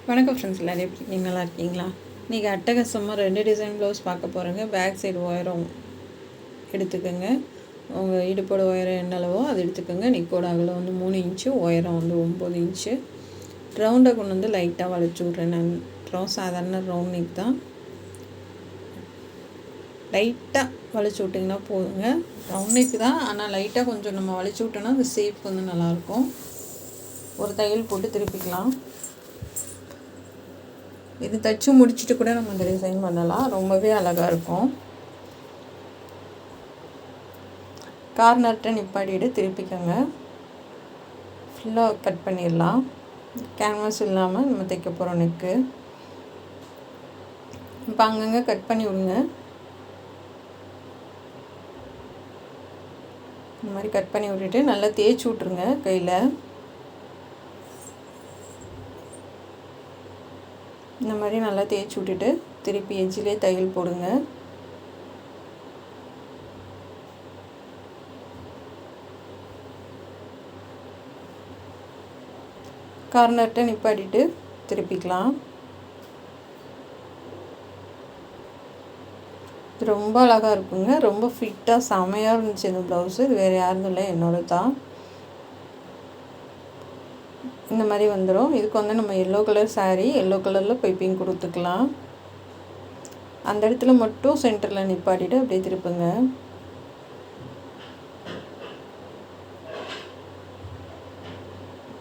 வணக்கம் ஃப்ரெண்ட்ஸ், எல்லோரும் எப்படி இருக்கீங்க? நல்லா இருக்கீங்களா? இன்றைக்கி அட்டகாசமாக 2 டிசைன் ப்ளவுஸ் பார்க்க போகிறேங்க. பேக் சைடு உயரம் எடுத்துக்கோங்க. உங்கள் இடுப்போட உயரம் என்ன அளவோ அது எடுத்துக்கோங்க. நெக்கோட அகலம் வந்து 3 இன்ச்சு, உயரம் வந்து 9 இன்ச்சு. ரவுண்டை கொண்டு வந்து லைட்டாக வளைச்சி விட்றேன். நான் சாதாரண ரவுண்ட் நெக் தான். லைட்டாக வளைச்சி விட்டிங்கன்னா போதுங்க. ரவுண்ட் நெக் தான், ஆனால் லைட்டாக கொஞ்சம் நம்ம வளைச்சி விட்டோன்னா அந்த ஷேப் வந்து நல்லாயிருக்கும். ஒரு தையல் போட்டு திருப்பிக்கலாம். இது தைச்சி முடிச்சுட்டு கூட நம்ம இந்த டிசைன் பண்ணலாம். ரொம்பவே அழகாக இருக்கும். கார்னர்கிட்ட நிப்பாட்டிட்டு திருப்பிக்கோங்க. ஃபுல்லாக கட் பண்ணிடலாம். கேன்வாஸ் இல்லாமல் நம்ம தைக்க போகிறோம் நெக்கு. இப்போ அங்கங்கே கட் பண்ணி விடுங்க. இந்த மாதிரி கட் பண்ணி விட்டுட்டு நல்லா தேய்ச்சி விட்ருங்க கையில். இந்த மாதிரி நல்லா தேய்ச்சி விட்டுட்டு திருப்பி எஜ்ஜிலே தையல் போடுங்க. கார்னர்கிட்ட நிப்பாட்டிட்டு திருப்பிக்கலாம். இது ரொம்ப அழகாக இருக்குங்க. ரொம்ப ஃபிட்டாக செமையாக இருந்துச்சு இந்த ப்ளவுஸு. இது வேறு யாரும் இல்லை, என்னோட தான். இந்த மாதிரி வந்துடும். இதுக்கு வந்து நம்ம எல்லோ கலர் சாரீ, எல்லோ கலரில் பைப்பிங் கொடுத்துக்கலாம். அந்த இடத்துல மட்டும் சென்டரில் நிப்பாட்டிட்டு அப்படியே திருப்புங்க.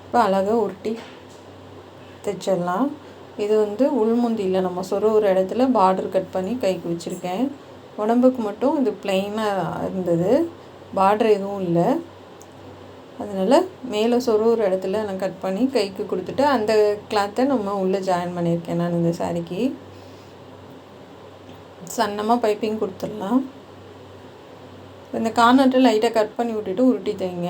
இப்போ அழகாக உருட்டி தைச்சிடலாம். இது வந்து உள்முந்தியில் நம்ம சொருகிற இடத்துல பார்டர் கட் பண்ணி கைக்கு வச்சுருக்கேன். உடம்புக்கு மட்டும் இது ப்ளைனாக இருந்தது, பார்டர் எதுவும் இல்லை. அதனால் மேலே சொருகிற இடத்துல நான் கட் பண்ணி கைக்கு கொடுத்துட்டு அந்த கிளாத்தை நம்ம உள்ளே ஜாயின் பண்ணியிருக்கேன். நான் இந்த சாரிக்கு சன்னமாக பைப்பிங் கொடுத்துடலாம். இந்த கார்னர்ட்டை லைட்டாக கட் பண்ணி விட்டுட்டு உருட்டி தைங்க.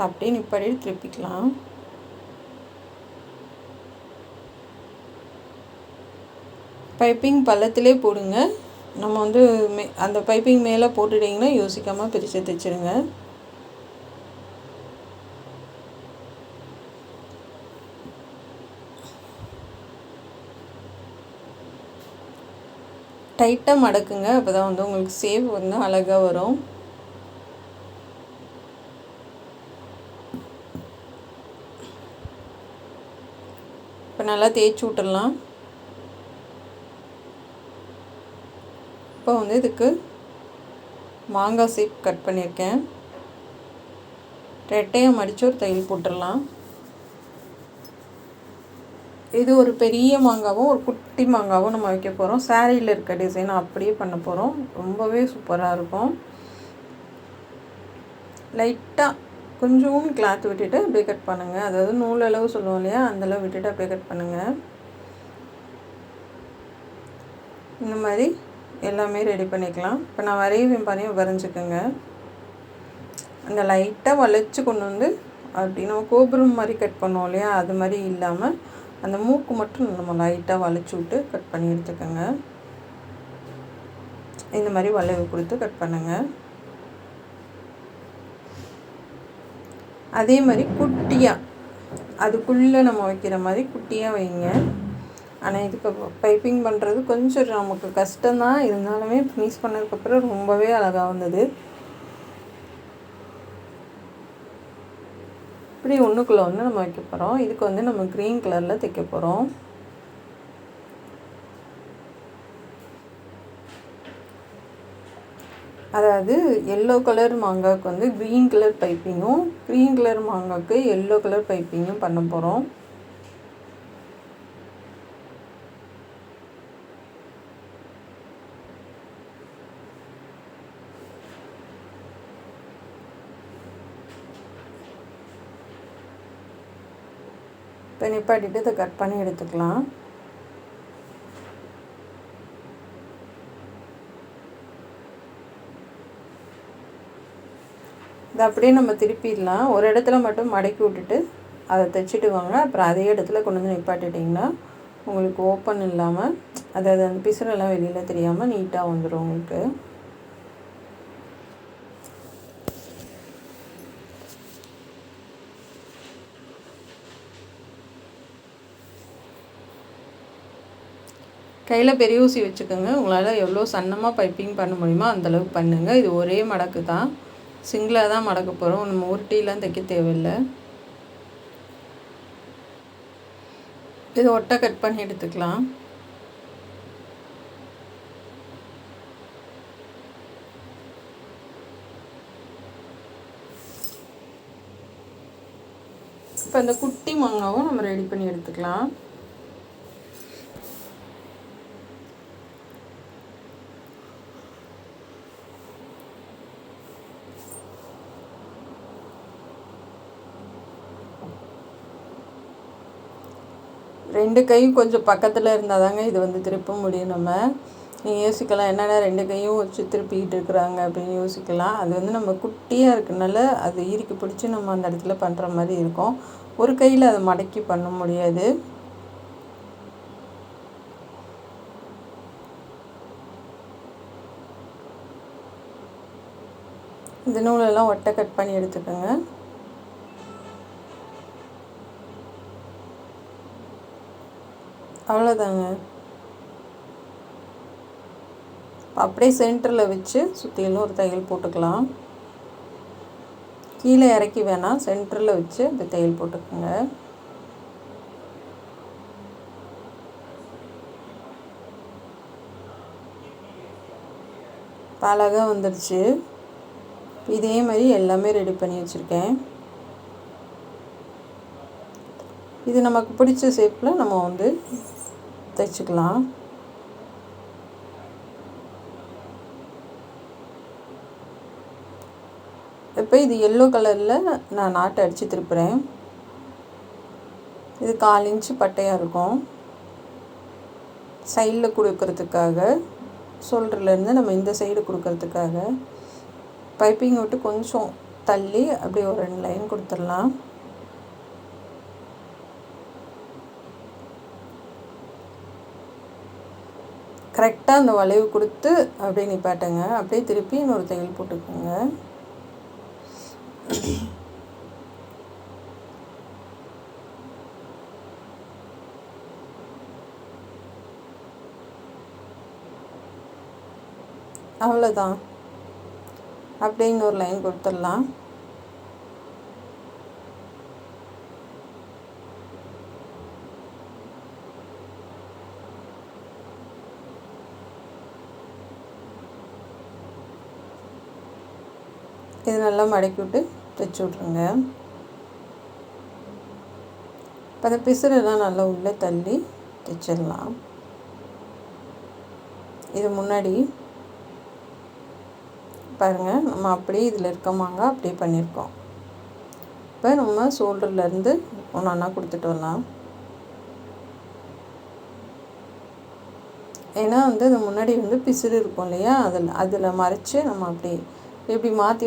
அப்படியே நிப்பாடி திருப்பிக்கலாம். பைப்பிங் பள்ளத்திலே போடுங்க. நம்ம வந்து அந்த பைப்பிங் மேலே போட்டுட்டிங்கன்னா யோசிக்காமல் பிரித்து தைச்சிருங்க. டைட்டாக மடக்குங்க. அப்போ தான் வந்து உங்களுக்கு சேவ் வந்து அழகாக வரும். இப்போ நல்லா தேய்ச்சி விட்டுடலாம். இப்போ வந்து இதுக்கு மாங்காய் ஷேப் கட் பண்ணியிருக்கேன். ரெட்டையாக மடித்து ஒரு தையல் போட்டுடலாம். இது ஒரு பெரிய மாங்காவும் ஒரு குட்டி மாங்காவும் நம்ம வைக்க போகிறோம். சாரியில் இருக்க டிசைன் அப்படியே பண்ண போகிறோம். ரொம்பவே சூப்பராக இருக்கும். லைட்டாக கொஞ்சம் கிளாத் விட்டுட்டு அப்படியே கட் பண்ணுங்கள். அதாவது நூல் அளவு சொல்லுவோம் இல்லையா, அந்தளவு விட்டுட்டு அப்படியே கட் பண்ணுங்கள். இந்த மாதிரி எல்லாமே ரெடி பண்ணிக்கலாம். இப்போ நான் வரைஞ்சிக்கோங்க. அந்த லைட்டாக வளைச்சி கொண்டு வந்து அப்படி நம்ம கோபுரம் மாதிரி கட் பண்ணுவோம் இல்லையா, அது மாதிரி இல்லாமல் அந்த மூக்கு மட்டும் நம்ம லைட்டாக வளைச்சி விட்டு கட் பண்ணி எடுத்துக்கோங்க. இந்த மாதிரி வளைவு கொடுத்து கட் பண்ணுங்கள். அதே மாதிரி குட்டியாக அதுக்குள்ளே நம்ம வைக்கிற மாதிரி குட்டியாக வைங்க. ஆனால் இதுக்கு பைப்பிங் பண்ணுறது கொஞ்சம் நமக்கு கஷ்டம்தான். இருந்தாலுமே ஃபினிஷ் பண்ணதுக்கப்புறம் ரொம்பவே அழகாக வந்தது. இப்படி ஒன்றுக்குள்ளே வந்து நம்ம வைக்க போகிறோம். இதுக்கு வந்து நம்ம க்ரீன் கலரில் தைக்க போகிறோம். அதாவது எல்லோ கலர் மாங்காய்க்கு வந்து க்ரீன் கலர் பைப்பிங்கும், க்ரீன் கலர் மாங்காய்க்கு எல்லோ கலர் பைப்பிங்கும் பண்ண போகிறோம். இப்போ நிப்பாட்டிட்டு இதை கட் பண்ணி எடுத்துக்கலாம். இதை அப்படியே நம்ம திருப்பிடலாம். ஒரு இடத்துல மட்டும் மடக்கி விட்டுட்டு அதை தைச்சிட்டு வாங்க. அப்புறம் அதே இடத்துல கொண்டு வந்து நிப்பாட்டிட்டிங்கன்னா உங்களுக்கு ஓப்பன் இல்லாமல், அதாவது அந்த பிசுரெல்லாம் வெளியில் தெரியாமல் நீட்டாக வந்துடும் உங்களுக்கு. கையில் பெரிய ஊசி வச்சுக்கோங்க. உங்களால் எவ்வளோ சன்னமாக பைப்பிங் பண்ண முடியுமோ அந்தளவுக்கு பண்ணுங்கள். இது ஒரே மடக்கு தான், சிங்கிளாக தான் மடக்க போகிறோம். நம்ம உருட்டிலாம் தைக்க தேவையில்லை. இது ஒட்டை கட் பண்ணி எடுத்துக்கலாம். இப்போ இந்த குட்டி மாங்காவும் நம்ம ரெடி பண்ணி எடுத்துக்கலாம். ரெண்டு கையும் கொஞ்சம் பக்கத்தில் இருந்தால் தாங்க இது வந்து திருப்ப முடியும். நம்ம நீங்கள் யோசிக்கலாம், என்னென்னா ரெண்டு கையும் வச்சு திருப்பிக்கிட்டு இருக்கிறாங்க அப்படின்னு யோசிக்கலாம். அது வந்து நம்ம குட்டியாக இருக்கனால அது இறுக்கி பிடிச்சி நம்ம அந்த இடத்துல பண்ணுற மாதிரி இருக்கும். ஒரு கையில் அதை மடக்கி பண்ண முடியாது. இந்த நூலெல்லாம் ஒட்டை கட் பண்ணி எடுத்துக்கோங்க. அவ்வளோதாங்க. அப்படியே சென்டரில் வச்சு சுற்றிலும் ஒரு தையல் போட்டுக்கலாம். கீழே இறக்கி வேணாம், சென்டரில் வச்சு அந்த தையல் போட்டுக்கோங்க. அழகாக வந்துடுச்சு. இதே மாதிரி எல்லாமே ரெடி பண்ணி வச்சுருக்கேன். இது நமக்கு பிடிச்ச ஷேப்பில் நம்ம வந்து தைச்சிக்கலாம். இப்போ இது எல்லோ கலரில் நான் நாட்டை அடித்து திருப்புறேன். இது 4 இன்ச்சு பட்டையாக இருக்கும். சைடில் கொடுக்கறதுக்காக, ஷோல்டர்லேருந்து நம்ம இந்த சைடு கொடுக்கறதுக்காக பைப்பிங் விட்டு கொஞ்சம் தள்ளி அப்படியே ஒரு 2 லைன் கொடுத்துடலாம். கரெக்டாக அந்த வளைவு கொடுத்து அப்படியே நிப்பாட்டுங்க. அப்படியே திருப்பி இன்னொரு தையல் போட்டுக்கோங்க. அவ்வளோதான். அப்படியே இன்னொரு லைன் கொடுத்துடலாம். இது நல்லா மடக்கி விட்டு தைச்சி விட்ருங்க. இப்போ அந்த பிசுறெல்லாம் நல்லா உள்ளே தள்ளி தைச்சிடலாம். இது முன்னாடி பாருங்கள், நம்ம அப்படியே இதில் இருக்க மாங்காய் அப்படியே பண்ணியிருக்கோம். இப்போ நம்ம ஷோல்டர்லேருந்து ஒன்றா கொடுத்துட்டு வரலாம். ஏன்னா வந்து அது முன்னாடி வந்து பிசுறு இருக்கும் இல்லையா, அதில் மறைச்சி நம்ம அப்படி இப்படி மாற்றி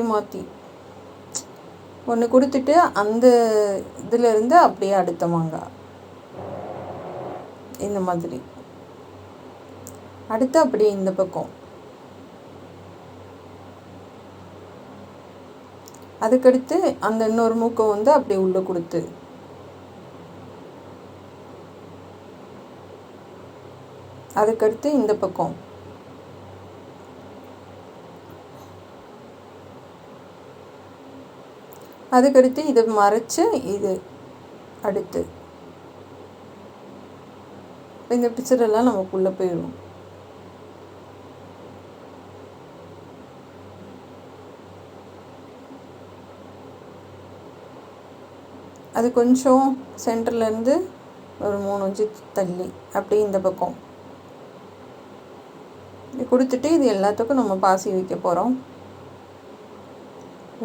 ஒன்று கொடுத்துட்டு அந்த இதிலேருந்து அப்படியே அடுத்த மாங்காய் இந்த மாதிரி அடுத்து அப்படியே இந்த பக்கம், அதுக்கடுத்து அந்த இன்னொரு மூக்கம் வந்து அப்படியே உள்ளே கொடுத்து அதுக்கடுத்து இந்த பக்கம், அதுக்கடுத்து இதை மறைச்சு இது அடுத்து இந்த பிக்சரெல்லாம் நமக்குள்ளே போயிடும். அது கொஞ்சம் சென்டர்லேருந்து ஒரு 3 இன்ச்சு தள்ளி அப்படியே இந்த பக்கம் இது கொடுத்துட்டு இது எல்லாத்துக்கும் நம்ம பாசி வைக்க போகிறோம்.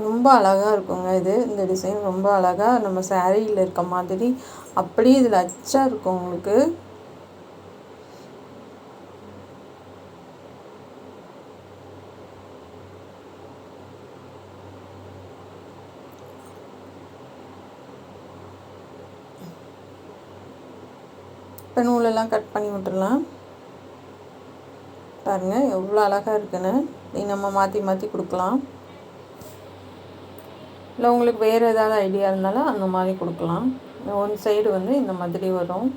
ரொம்ப அழகாக இருக்குங்க இது. இந்த டிசைன் ரொம்ப அழகாக நம்ம சாரியில் இருக்க மாதிரி அப்படியே இதில் அச்சா இருக்கும் உங்களுக்கு. இப்போ நூலெல்லாம் கட் பண்ணி விட்டுடலாம். பாருங்கள் எவ்வளோ அழகாக இருக்குன்னு. நம்ம மாற்றி கொடுக்கலாம். இல்லை உங்களுக்கு வேறு ஏதாவது ஐடியா இருந்தாலும் அந்த மாதிரி கொடுக்கலாம். ஒன் சைடு வந்து இந்த மாதிரி வரும்.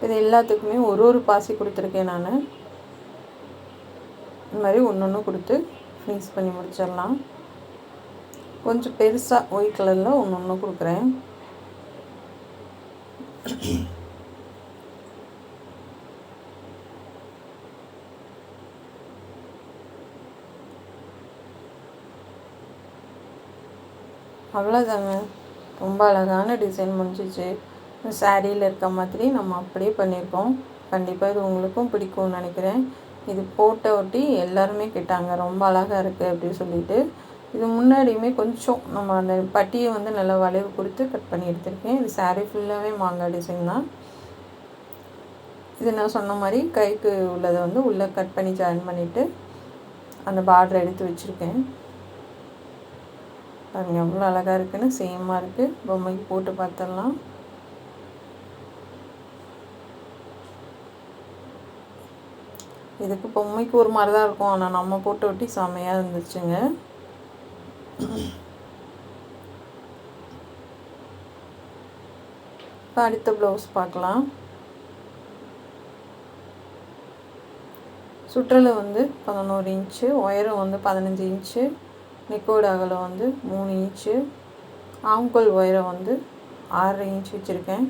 இது எல்லாத்துக்குமே ஒரு பாசி கொடுத்துருக்கேன் நான். இந்த மாதிரி ஒன்று கொடுத்து ஃபினிஷ் பண்ணி முடிச்சிடலாம். கொஞ்சம் பெருசாக ஒயிட் கலரில் ஒன்று கொடுக்குறேன். அவ்வளோதாங்க, ரொம்ப அழகான டிசைன் முடிஞ்சிச்சு. சாரியில் இருக்க மாதிரி நம்ம அப்படியே பண்ணியிருக்கோம். கண்டிப்பாக இது உங்களுக்கும் பிடிக்கும்னு நினைக்கிறேன். இது போட்ட ஒட்டி எல்லாருமே கேட்டாங்க, ரொம்ப அழகாக இருக்குது அப்படின்னு சொல்லிட்டு. இது முன்னாடியுமே கொஞ்சம் நம்ம அந்த பட்டியை வந்து நல்லா வளைவு கொடுத்து கட் பண்ணி எடுத்திருக்கேன். இது சாரீ ஃபுல்லாகவே மாங்காய் டிசைன் தான். இது நான் சொன்ன மாதிரி கைக்கு உள்ளதை வந்து உள்ளே கட் பண்ணி ஜாயின் பண்ணிவிட்டு அந்த பார்டரை எடுத்து வச்சுருக்கேன். பாருங்கள் எவ்வளோ அழகாக இருக்குன்னு, சேமாக இருக்குது. பொம்மைக்கு போட்டு பார்த்துடலாம். இதுக்கு பொம்மைக்கு ஒரு மாதிரி தான் இருக்கும், ஆனால் நம்ம போட்டு ஒட்டி செமையாக இருந்துச்சுங்க. இப்போ அடுத்த ப்ளவுஸ் பார்க்கலாம். சுற்றளவு வந்து 11 இன்ச்சு, உயரம் வந்து 15 இன்ச்சு, நெக்கோட அகலம் வந்து 3 இன்ச்சு, ஆம்கோல் உயரம் வந்து 6 இன்ச்சு வச்சுருக்கேன்.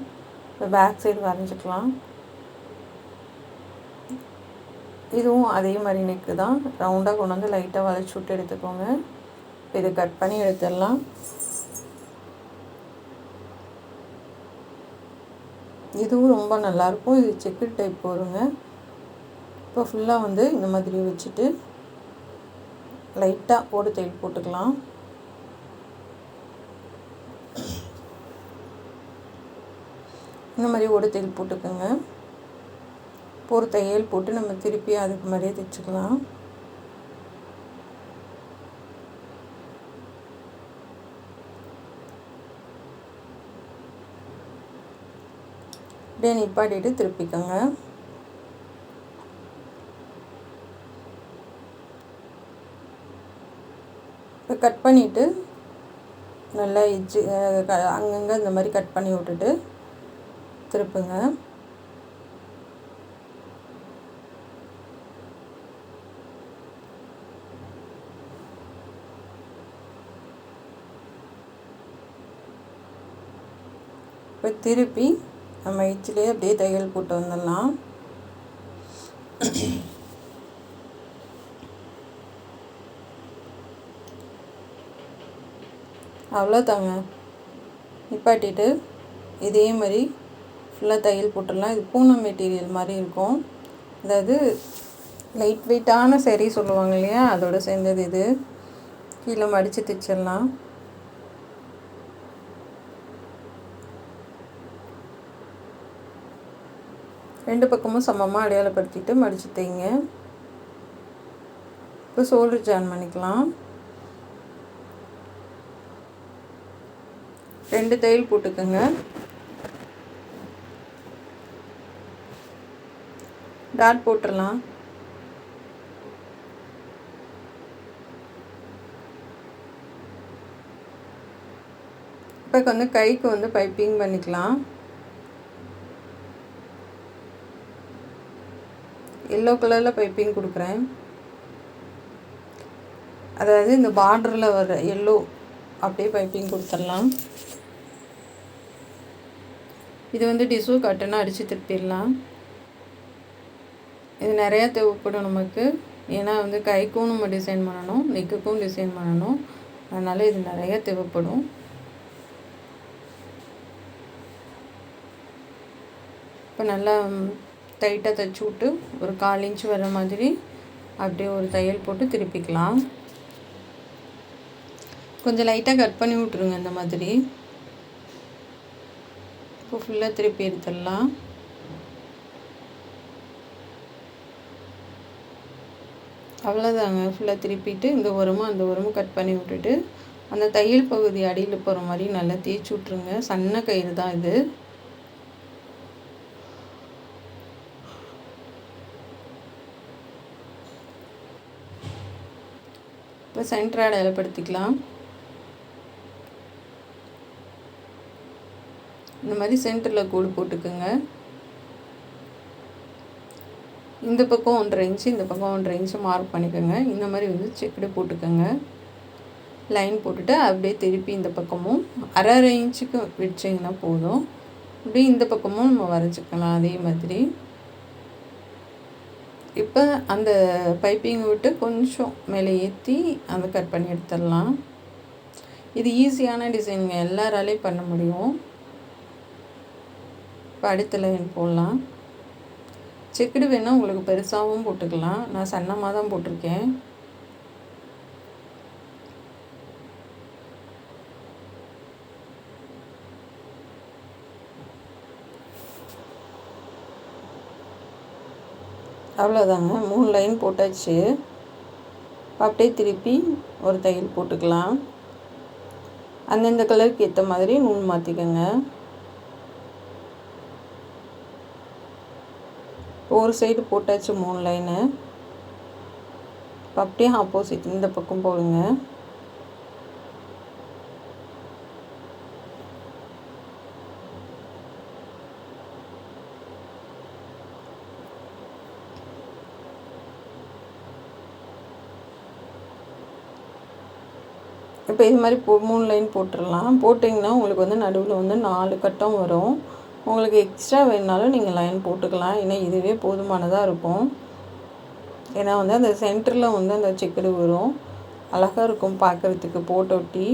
இப்போ பேக் சைடு வரைஞ்சிக்கலாம். இதுவும் அதே மாதிரி நெக்கு தான். ரவுண்டாக கொண்டு வந்து லைட்டாக வளைச்சி விட்டு எடுத்துக்கோங்க. இதை கட் பண்ணி எடுத்துடலாம். இதுவும் ரொம்ப நல்லாயிருக்கும். இது செக்கு டைப் வருங்க. இப்போ ஃபுல்லாக வந்து இந்த மாதிரி வச்சுட்டு லைட்டாக ஓடு தையல் போட்டுக்கலாம். இந்த மாதிரி ஓடு தையல் போட்டுக்கோங்க. ஒரு தையல் போட்டு நம்ம திருப்பி அதுக்கு மாதிரியே தைச்சிக்கலாம். அப்படியே நிப்பாட்டிட்டு திருப்பிக்கோங்க. இப்போ கட் பண்ணிவிட்டு நல்லா எஜ்ஜு அங்கங்கே இந்த மாதிரி கட் பண்ணி விட்டுட்டு திருப்புங்க. இப்போ திருப்பி நம்ம எஜ்ஜிலே அப்படியே தையல் போட்டு வந்துடலாம். அவ்வளோதாங்க. நிப்பாட்டிட்டு இதே மாதிரி ஃபுல்லாக தையல் போட்டுடலாம். இது பூனம் மெட்டீரியல் மாதிரி இருக்கும். அதாவது லைட் வெயிட்டான சரி சொல்லுவாங்க இல்லையா, அதோடு சேர்ந்தது இது. கீழே மடித்து தைச்சிடலாம். ரெண்டு பக்கமும் சமமாக அடையாளப்படுத்திட்டு மடித்து தைங்க. இப்போ ஷோல்டர் ஜாயின் பண்ணிக்கலாம். 2 தையல் போட்டுக்கோங்க. டாட் போட்டுடலாம். இப்போ வந்து கைக்கு வந்து பைப்பிங் பண்ணிக்கலாம். எல்லோ கலரில் பைப்பிங் கொடுக்குறேன். அதாவது இந்த பார்டரில் வர எல்லோ அப்படியே பைப்பிங் கொடுத்துடலாம். இது வந்து டிஷ்யூ கட்டுன்னு அடித்து திருப்பிடலாம். இது நிறையா தேவைப்படும் நமக்கு. ஏன்னா வந்து கைக்கும் நம்ம டிசைன் பண்ணணும், நெக்குக்கும் டிசைன் பண்ணணும். அதனால் இது நிறையா தேவைப்படும். இப்போ நல்லா டைட்டாக தைச்சி விட்டு ஒரு 1/4 இன்ச்சு வர மாதிரி அப்படியே ஒரு தையல் போட்டு திருப்பிக்கலாம். கொஞ்சம் லைட்டாக கட் பண்ணி விட்ருங்க இந்த மாதிரி. இப்போ ஃபுல்லாக திருப்பி எடுத்துடலாம். அவ்வளோதாங்க. ஃபுல்லாக திருப்பிட்டு இந்த ஓரமும் அந்த ஓரமும் கட் பண்ணி விட்டுட்டு அந்த தையல் பகுதி அடியில் போகிற மாதிரி நல்லா தேய்ச்சி விட்ருங்க. சன்ன கயிறு தான் இது. இப்போ சென்டர் அடையாளப்படுத்திக்கலாம். இந்த மாதிரி சென்டரில் கோடு போட்டுக்குங்க. இந்த பக்கம் 1.5 இன்ச்சு, இந்த பக்கம் 1.5 இன்ச்சு மார்க் பண்ணிக்கோங்க. இந்த மாதிரி வந்து செக்குடு போட்டுக்கோங்க. லைன் போட்டுட்டு அப்படியே திருப்பி இந்த பக்கமும் 1/2 இன்ச்சுக்கு வச்சிங்கன்னா போதும். அப்படியே இந்த பக்கமும் நம்ம வரைஞ்சிக்கலாம் அதே மாதிரி. இப்போ அந்த பைப்பிங் விட்டு கொஞ்சம் மேலே ஏற்றி அந்த கட் பண்ணி எடுத்துடலாம். இது ஈஸியான டிசைனுங்க, எல்லாராலையும் பண்ண முடியும். இப்போ அடுத்த லைன் போடலாம். செக்குடு வேணால் உங்களுக்கு பெருசாகவும் போட்டுக்கலாம். நான் சன்னமாக தான் போட்டிருக்கேன். அவ்வளோதாங்க, 3 லைன் போட்டாச்சு. அப்படியே திருப்பி ஒரு தையல் போட்டுக்கலாம். அந்தந்த கலருக்கு ஏற்ற மாதிரி நூல் மாற்றிக்கோங்க. ஒரு சைடு போட்டாச்சு 3 லைனு. அப்படியே ஆப்போசிட் இந்த பக்கம் போடுங்க. இப்போ இது மாதிரி 3 லைன் போட்டுடலாம். போட்டிங்கன்னா உங்களுக்கு வந்து நடுவில் வந்து 4 கட்டம் வரும். உங்களுக்கு எக்ஸ்ட்ரா வேணுனாலும் நீங்கள் லைன் போட்டுக்கலாம். ஏன்னா இதுவே போதுமானதாக இருக்கும். ஏன்னா வந்து அந்த சென்டரில் வந்து அந்த செக்குடு வரும், அழகாக இருக்கும் பார்க்குறதுக்கு போட்டொட்டி.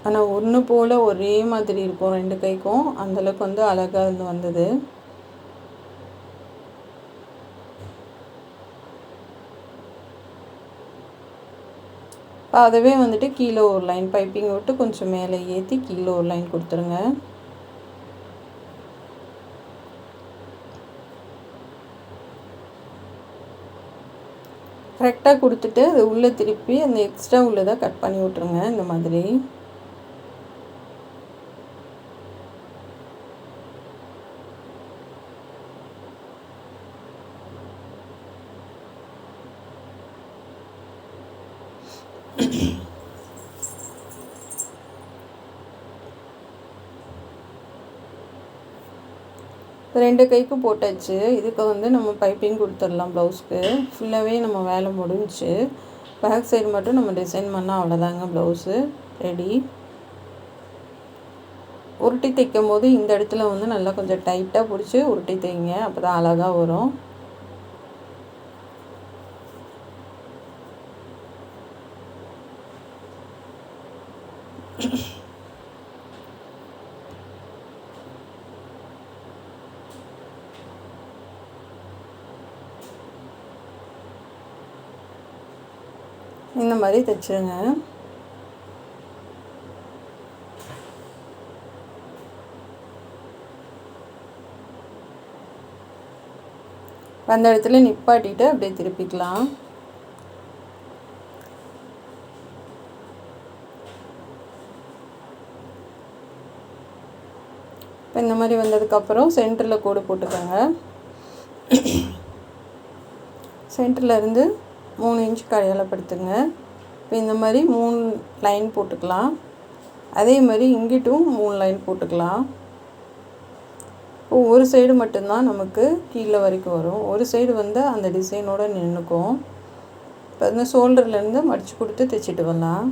ஆனால் ஒன்று போல் ஒரே மாதிரி இருக்கும் 2 கைக்கும். அந்தளவுக்கு வந்து அழகாக இருந்து வந்தது. அதவே வந்துட்டு கீழே ஒரு லைன் பைப்பிங் விட்டு கொஞ்சம் மேலே ஏற்றி கீழே ஒரு லைன் கொடுத்துருங்க. கரெக்டாக கொடுத்துட்டு அது உள்ளே திருப்பி அந்த எக்ஸ்ட்ரா உள்ளதை கட் பண்ணி விட்ருங்க இந்த மாதிரி. ரெண்டு கைக்கும் போட்டாச்சு. இதுக்கு வந்து நம்ம பைப்பிங் கொடுத்துடலாம். ப்ளவுஸ்க்கு ஃபுல்லாகவே நம்ம வேலை முடிஞ்சிச்சு. பேக் சைடு மட்டும் நம்ம டிசைன் பண்ணால் அவ்வளோதாங்க, ப்ளவுஸு ரெடி. உருட்டி தைக்கும் போது இந்த இடத்துல வந்து நல்லா கொஞ்சம் டைட்டாக பிடிச்சி உருட்டி தைங்க, அப்போ தான் அழகாக வரும். இந்த மாதிரி தைச்சிருங்க. அந்த இடத்துல நிப்பாட்டிட்டு அப்படியே திருப்பிக்கலாம். இப்போ இந்த மாதிரி வந்ததுக்கப்புறம் சென்டரில் கோடு போட்டுக்கோங்க. சென்டரில் இருந்து 3 இன்ச் அடையாளப்படுத்துங்க. இப்போ இந்த மாதிரி 3 லைன் போட்டுக்கலாம். அதே மாதிரி இங்கிட்டும் 3 லைன் போட்டுக்கலாம். இப்போ ஒரு சைடு மட்டும்தான் நமக்கு கீழே வரைக்கும் வரும், ஒரு சைடு வந்து அந்த டிசைனோடு நின்றுக்கும். இப்போ இந்த ஷோல்டர்லேருந்து மடித்து கொடுத்து தைச்சிட்டு வரலாம்.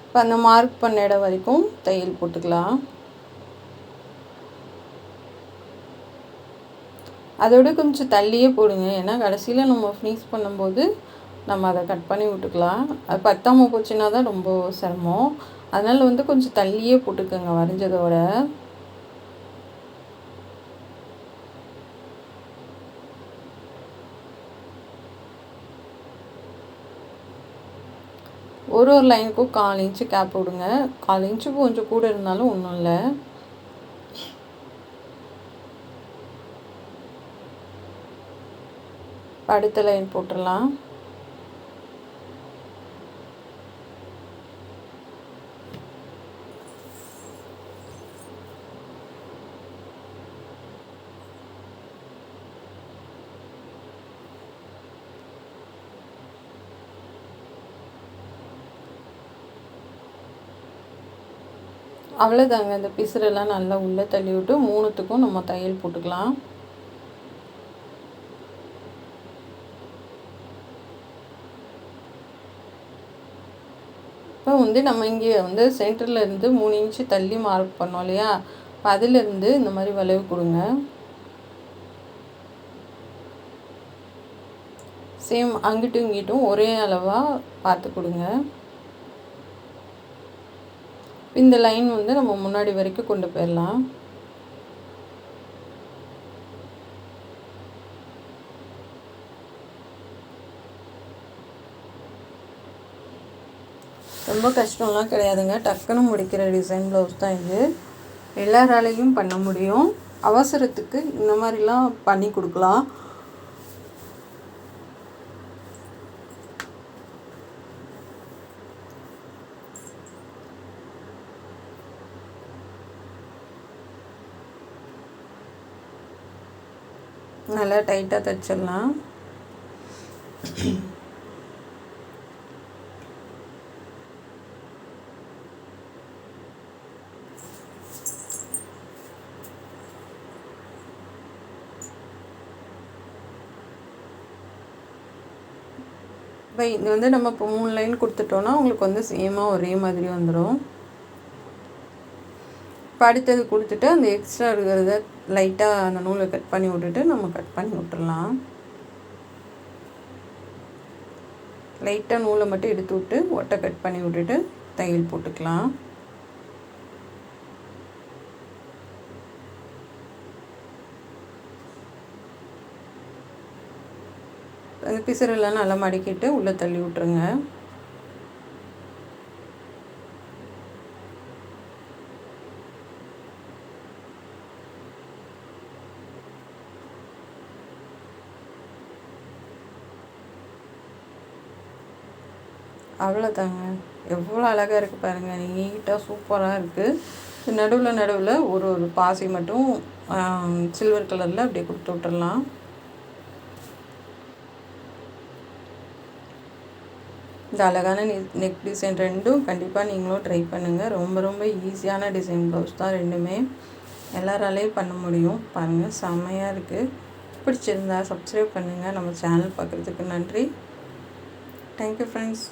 இப்போ அந்த மார்க் பண்ண இடம் வரைக்கும் தையல் போட்டுக்கலாம். அதோட கொஞ்சம் தள்ளியே போடுங்க, ஏன்னா கடைசியில் நம்ம ஃபினிஷ் பண்ணும்போது நம்ம அதை கட் பண்ணி விட்டுக்கலாம். அது பத்தாமல் போச்சுன்னா தான் ரொம்ப சிரமம். அதனால் வந்து கொஞ்சம் தள்ளியே போட்டுக்கோங்க வரைஞ்சதோட. ஒரு லைனுக்கும் 1/4 இன்ச்சு கேப் விடுங்க. 1/4 இன்ச்சுக்கு கொஞ்சம் கூட இருந்தாலும் ஒன்றும் இல்லை. அடுத்த லைன் போட்டுடலாம். அவ்வளோதாங்க. இந்த பிசுறெல்லாம் நல்லா உள்ளே தள்ளி விட்டு 3த்துக்கும் நம்ம தையல் போட்டுக்கலாம். இப்போ வந்து நம்ம இங்கே வந்து சென்டரில் இருந்து 3 இன்ச்சு தள்ளி மார்க் பண்ணோம் இல்லையா, அதிலிருந்து இந்த மாதிரி வளைவு கொடுங்க. சேம் அங்கிட்டும் இங்கிட்டும் ஒரே அளவாக பார்த்து கொடுங்க. இந்த லைன் வந்து நம்ம முன்னாடி வரைக்கும் கொண்டு போயிடலாம். ரொம்ப கஷ்டம்லாம் கிடையாதுங்க. டக்குன்னு முடிக்கிற டிசைன் ப்ளவுஸ் தான் இது. எல்லாராலையும் பண்ண முடியும். அவசரத்துக்கு இந்த மாதிரிலாம் பண்ணி கொடுக்கலாம். நல்லா டைட்டாக தைச்சிடலாம். இப்போ இது வந்து நம்ம இப்போ 3 லைன் கொடுத்துட்டோன்னா உங்களுக்கு வந்து சேமாக ஒரே மாதிரி வந்துடும். இப்போ அடுத்தது கொடுத்துட்டு அந்த எக்ஸ்ட்ரா இருக்கிறத லைட்டாக அந்த நூலை கட் பண்ணி விட்டுட்டு நம்ம கட் பண்ணி விட்டுடலாம். லைட்டாக நூலை மட்டும் எடுத்து விட்டு ஒட்டை கட் பண்ணி விட்டுட்டு தையல் போட்டுக்கலாம். அந்த பிசுறெல்லாம் நல்லா மடக்கிட்டு உள்ளே தள்ளி விட்ருங்க. அவ்வளோதாங்க. எவ்வளோ அழகாக இருக்குது பாருங்கள். நீட்டாக சூப்பராக இருக்குது. நடுவில் ஒரு பாசி மட்டும் சில்வர் கலரில் அப்படியே கொடுத்து விட்டுறலாம். இந்த அழகான நெக் டிசைன் ரெண்டும் கண்டிப்பாக நீங்களும் ட்ரை பண்ணுங்கள். ரொம்ப ஈஸியான டிசைன் ப்ளவுஸ் தான் ரெண்டுமே. எல்லாராலையும் பண்ண முடியும். பாருங்கள், செம்மையாக இருக்குது. பிடிச்சிருந்தா சப்ஸ்கிரைப் பண்ணுங்கள். நம்ம சேனல் பார்க்குறதுக்கு நன்றி. Thank you friends.